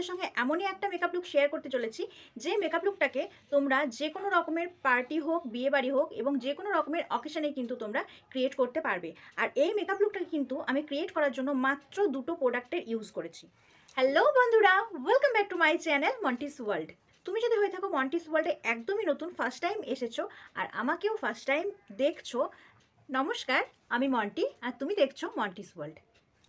তোমাদের সঙ্গে এমনই একটা মেকআপ লুক শেয়ার করতে চলেছি যে মেকআপ লুকটাকে তোমরা যে কোনো রকমের পার্টি হোক, বিয়ে বাড়ি হোক এবং যে কোনো রকমের অকেশনে কিন্তু তোমরা ক্রিয়েট করতে পারবে। আর এই মেকআপ লুকটাকে কিন্তু আমি ক্রিয়েট করার জন্য মাত্র দুটো প্রোডাক্টের ইউজ করেছি। হ্যালো বন্ধুরা, welcome back to my channel Monty's world. তুমি যদি হয়ে থাকো মন্টিস ওয়ার্ল্ডে একদমই নতুন, ফার্স্ট টাইম এসেছো আর আমাকেও ফার্স্ট টাইম দেখছো, নমস্কার, আমি মন্টি আর তুমি দেখছো মন্টিস ওয়ার্ল্ড।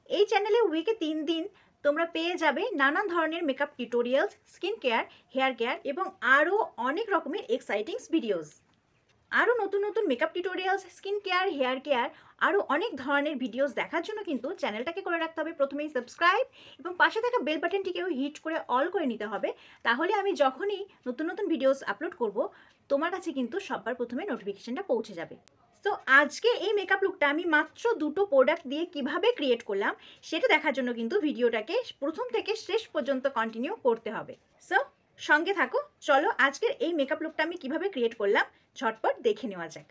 এই চ্যানেলে উইকে 3 দিন তোমরা পেয়ে যাবে নানান ধরনের makeup tutorials, skin care, hair care এবং আরও অনেক রকমের এক্সাইটিংস ভিডিওস। আরও নতুন নতুন makeup tutorials, skin care, hair care, আরও অনেক ধরনের ভিডিওস দেখার জন্য কিন্তু চ্যানেলটাকে করে রাখতে হবে প্রথমেই সাবস্ক্রাইব এবং পাশে থাকা বেল বাটনটিকেও হিট করে অল করে নিতে হবে। তাহলে আমি যখনই নতুন নতুন ভিডিওস আপলোড করব তোমার কাছে কিন্তু সবার প্রথমে নোটিফিকেশনটা পৌঁছে যাবে। তো আজকে এই মেকআপ লুকটা আমি মাত্র দুটো প্রোডাক্ট দিয়ে কিভাবে ক্রিয়েট করলাম সেটা দেখার জন্য কিন্তু ভিডিওটাকে প্রথম থেকে শেষ পর্যন্ত কন্টিনিউ করতে হবে। সো সঙ্গে থাকো, চলো আজকের এই মেকআপ লুকটা আমি কিভাবে ক্রিয়েট করলাম ঝটপট দেখে নেওয়া যাক।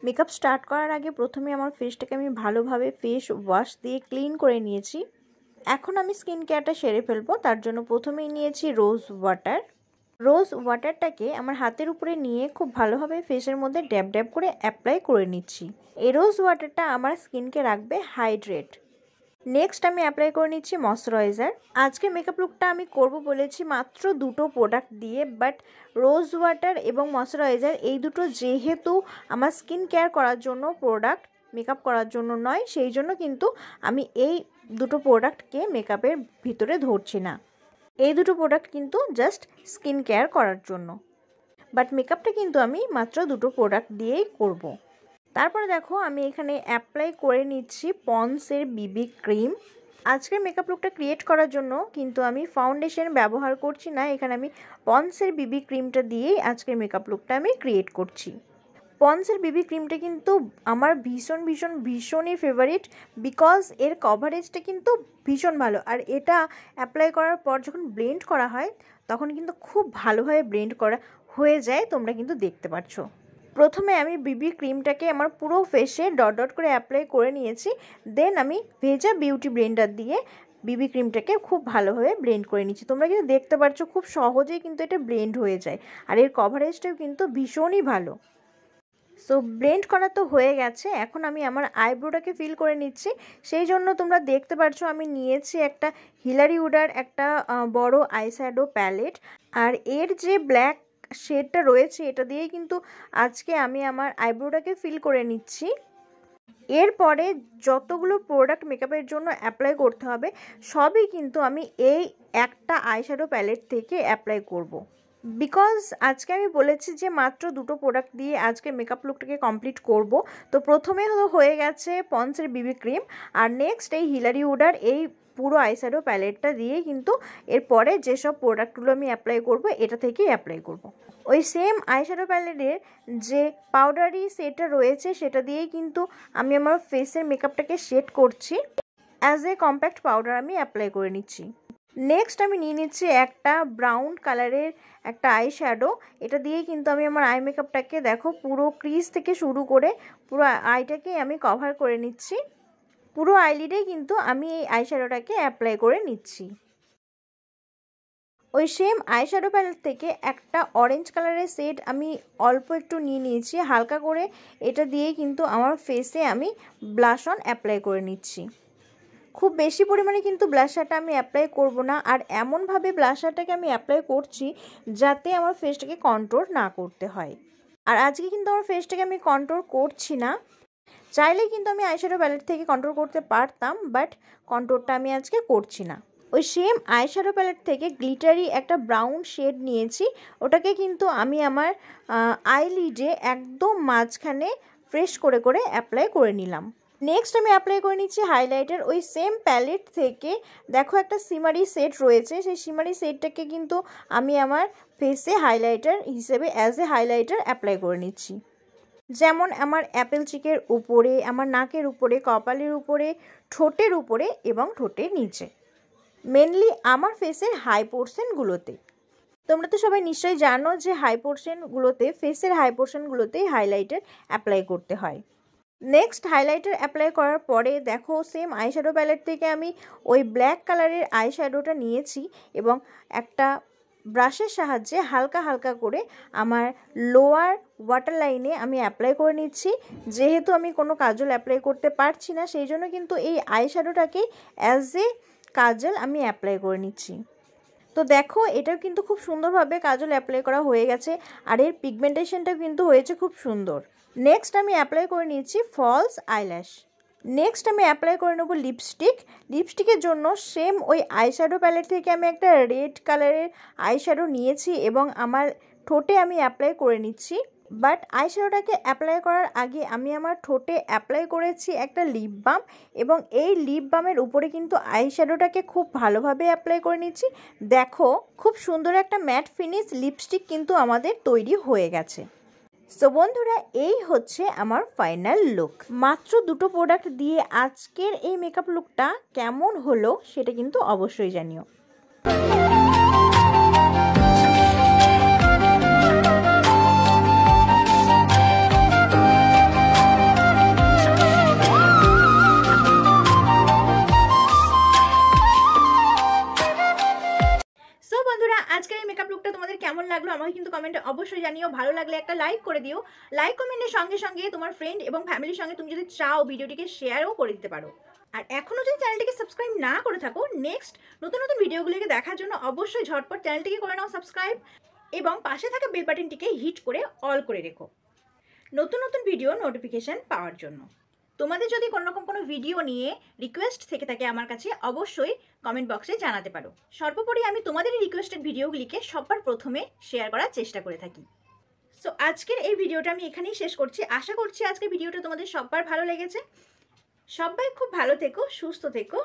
মেকআপ স্টার্ট করার আগে প্রথমে আমার ফেসটাকে আমি ভালোভাবে ফেস ওয়াশ দিয়ে ক্লিন করে নিয়েছি। এখন আমি স্কিন কেয়ারটা সেরে ফেলবো, তার জন্য প্রথমেই নিয়েছি রোজ ওয়াটার। রোজ ওয়াটারটাকে আমার হাতের উপরে নিয়ে খুব ভালোভাবে ফেসের মধ্যে ড্যাব ড্যাব করে অ্যাপ্লাই করে নিচ্ছি। এই রোজ ওয়াটারটা আমার স্কিনকে রাখবে হাইড্রেট। নেক্সট আমি অ্যাপ্লাই করে নিচ্ছি ময়শ্চারাইজার। আজকে মেকআপ লুকটা আমি করব বলেছি মাত্র দুটো প্রোডাক্ট দিয়ে, বাট রোজ ওয়াটার এবং ময়শ্চারাইজার এই দুটো যেহেতু আমার স্কিন কেয়ার করার জন্য প্রোডাক্ট, মেকআপ করার জন্য নয়, সেই জন্য কিন্তু আমি এই দুটো প্রোডাক্টকে মেকআপের ভিতরে ধরছি না। এই দুটো প্রোডাক্ট কিন্তু জাস্ট স্কিন কেয়ার করার জন্য, বাট মেকআপটা কিন্তু আমি মাত্র দুটো প্রোডাক্ট দিয়েই করব। তারপরে দেখো আমি এখানে অ্যাপ্লাই করে নিচ্ছি পন্ডসের বিবি ক্রিম। আজকের মেকআপ লুকটা ক্রিয়েট করার জন্য কিন্তু আমি ফাউন্ডেশন ব্যবহার করছি না, এখানে আমি পন্ডসের বিবি ক্রিমটা দিয়েই আজকের মেকআপ লুকটা আমি ক্রিয়েট করছি। পন্ডসের বিবি ক্রিমটা কিন্তু আমার ভীষণই ফেভারিট, বিকজ এর কভারেজটা কিন্তু ভীষণ ভালো। আর এটা অ্যাপ্লাই করার পর যখন ব্লেন্ড করা হয় তখন কিন্তু খুব ভালোভাবে ব্লেন্ড করা হয়ে যায়, তোমরা কিন্তু দেখতে পাচ্ছ। প্রথমে আমি বিবি ক্রিমটাকে আমার পুরো ফেসে ডট ডট করে অ্যাপ্লাই করে নিয়েছি, দেন আমি ভেজা বিউটি ব্লেন্ডার দিয়ে বিবি ক্রিমটাকে খুব ভালোভাবে ব্লেন্ড করে নিচ্ছি। তোমরা কিন্তু দেখতে পাচ্ছ খুব সহজেই কিন্তু এটা ব্লেন্ড হয়ে যায়, আর এর কভারেজটাও কিন্তু ভীষণই ভালো। সো ব্লেন্ড করা তো হয়ে গেছে, এখন আমি আমার আইব্রোটাকে ফিল করে নিচ্ছি। সেই জন্য তোমরা দেখতে পাচ্ছ আমি নিয়েছি একটা হিলারি উডার একটা বড় আইশ্যাডো প্যালেট, আর এর যে ব্ল্যাক শেডটা রয়েছে এটা দিয়েই কিন্তু আজকে আমি আমার আইব্রোটাকে ফিল করে নিচ্ছি। এরপরে যতগুলো প্রোডাক্ট মেকআপের জন্য অ্যাপ্লাই করতে হবে সবই কিন্তু আমি এই একটা আইশ্যাডো প্যালেট থেকে অ্যাপ্লাই করব। বিকজ আজকে আমি বলেছি যে মাত্র দুটো প্রোডাক্ট দিয়ে আজকে মেকআপ লুকটাকে কমপ্লিট করব। তো প্রথমে হয়ে গেছে পন্ডসের বিবি ক্রিম, আর নেক্সট এই হিলারি উডার এই পুরো আইশ্যাডো প্যালেটটা দিয়ে কিন্তু এরপরে যেসব প্রোডাক্টগুলো আমি অ্যাপ্লাই করব এটা থেকেই অ্যাপ্লাই করব। ওই সেম আইশ্যাডো প্যালেটের যে পাউডারি সেটটা রয়েছে সেটা দিয়েই কিন্তু আমি আমার ফেসের মেকআপটাকে শেড করছি। অ্যাজ এ কম্প্যাক্ট পাউডার আমি অ্যাপ্লাই করে নিচ্ছি। নেক্সট আমি নিয়ে নিচ্ছি একটা ব্রাউন কালারের একটা আই শ্যাডো, এটা দিয়েই কিন্তু আমি আমার আই মেকআপটাকে দেখো পুরো ক্রিজ থেকে শুরু করে পুরো আইটাকে আমি কভার করে নিচ্ছি। পুরো আইলিডেই কিন্তু আমি এই আই শ্যাডোটাকে অ্যাপ্লাই করে নিচ্ছি। ওই সেম আই শ্যাডো প্যালেট থেকে একটা অরেঞ্জ কালারের শেড আমি অল্প একটু নিয়ে নিয়েছি, হালকা করে এটা দিয়েই কিন্তু আমার ফেসে আমি ব্লাশ অন অ্যাপ্লাই করে নিচ্ছি। খুব বেশি পরিমাণে কিন্তু ব্লাশারটা আমি অ্যাপ্লাই করব না, আর এমনভাবে ব্লাশারটাকে আমি অ্যাপ্লাই করছি যাতে আমার ফেসটাকে কন্ট্রোল না করতে হয়। আর আজকে কিন্তু আমার ফেসটাকে আমি কন্ট্রোল করছি না, চাইলে কিন্তু আমি আইশ্যাডো প্যালেট থেকে কন্ট্রোল করতে পারতাম, বাট কন্ট্রোলটা আমি আজকে করছি না। ওই সেম আইশ্যাডো প্যালেট থেকে গ্লিটারি একটা ব্রাউন শেড নিয়েছি, ওটাকে কিন্তু আমি আমার আইলিডে একদম মাঝখানে ফ্রেশ করে করে অ্যাপ্লাই করে নিলাম। নেক্সট আমি অ্যাপ্লাই করে নিচ্ছি হাইলাইটার। ওই সেম প্যালেট থেকে দেখো একটা সিমারি সেট রয়েছে, সেই সিমারি সেটটাকে কিন্তু আমি আমার ফেসে হাইলাইটার হিসেবে অ্যাজ এ হাইলাইটার অ্যাপ্লাই করে নিচ্ছি। যেমন আমার অ্যাপেল চিকের উপরে, আমার নাকের উপরে, কপালের উপরে, ঠোঁটের উপরে এবং ঠোঁটের নিচে, মেনলি আমার ফেসের হাই পোর্শনগুলোতে। তোমরা তো সবাই নিশ্চয়ই জানো যে হাই পোর্শনগুলোতে, ফেসের হাই পোর্শনগুলোতেই হাইলাইটার অ্যাপ্লাই করতে হয়। নেক্সট হাইলাইটার অ্যাপ্লাই করার পরে দেখো সেম আইশ্যাডো প্যালেট থেকে আমি ওই ব্ল্যাক কালারের আইশ্যাডোটা নিয়েছি এবং একটা ব্রাশের সাহায্যে হালকা হালকা করে আমার লোয়ার ওয়াটার লাইনে আমি অ্যাপ্লাই করে নিচ্ছি। যেহেতু আমি কোনো কাজল অ্যাপ্লাই করতে পারছি না, সেই জন্য কিন্তু এই আইশ্যাডোটাকে অ্যাজ এ কাজল আমি অ্যাপ্লাই করে নিচ্ছি। তো দেখো এটাও কিন্তু খুব সুন্দরভাবে কাজল অ্যাপ্লাই করা হয়ে গেছে, আর এর পিগমেন্টেশনটাও কিন্তু হয়েছে খুব সুন্দর। নেক্সট আমি অ্যাপ্লাই করে নিচ্ছি ফলস আইল্যাশ। নেক্সট আমি অ্যাপ্লাই করে নেবো লিপস্টিক। লিপস্টিকের জন্য সেম ওই আইশ্যাডো প্যালেট থেকে আমি একটা রেড কালারের আইশ্যাডো নিয়েছি এবং আমার ঠোঁটে আমি অ্যাপ্লাই করে নিচ্ছি। বাট আইশ্যাডোটাকে অ্যাপ্লাই করার আগে আমি আমার ঠোঁটে অ্যাপ্লাই করেছি একটা লিপ বাম, এবং এই লিপ বামের উপরে কিন্তু আইশ্যাডোটাকে খুব ভালোভাবে অ্যাপ্লাই করে নিচ্ছি। দেখো খুব সুন্দর একটা ম্যাট ফিনিশ লিপস্টিক কিন্তু আমাদের তৈরি হয়ে গেছে। সো বন্ধুরা, এই হচ্ছে আমার ফাইনাল লুক। মাত্র দুটো প্রোডাক্ট দিয়ে আজকের এই মেকআপ লুকটা কেমন হলো সেটা কিন্তু অবশ্যই জানিও। আজকের এই মেকআপ লুকটা তোমাদের কেমন লাগলো আমাকে কিন্তু কমেন্টে অবশ্যই জানিও। ভালো লাগলে একটা লাইক করে দিও। লাইক কমেন্টের সঙ্গে সঙ্গে তোমার ফ্রেন্ড এবং ফ্যামিলির সঙ্গে তুমি যদি চাও ভিডিওটিকে শেয়ারও করে দিতে পারো। আর এখনও যদি চ্যানেলটিকে সাবস্ক্রাইব না করে থাকো, নেক্সট নতুন নতুন ভিডিওগুলিকে দেখার জন্য অবশ্যই ঝটপট চ্যানেলটিকে করে নাও সাবস্ক্রাইব, এবং পাশে থাকা বেল বাটনটিকে হিট করে অল করে রেখো নতুন নতুন ভিডিও নোটিফিকেশান পাওয়ার জন্য। তোমাদের যদি কোনো ভিডিও নিয়ে রিকোয়েস্ট থেকে থাকে আমার কাছে, অবশ্যই কমেন্ট বক্সে জানাতে পারো। সর্বোপরি আমি তোমাদের রিকোয়েস্টেড ভিডিওগুলিকে সবার প্রথমে শেয়ার করার চেষ্টা করে থাকি। সো আজকের এই ভিডিওটা আমি এখানেই শেষ করছি। আশা করছি আজকের ভিডিওটা তোমাদের সবার ভালো লেগেছে। সবাই খুব ভালো থেকো, সুস্থ থেকো।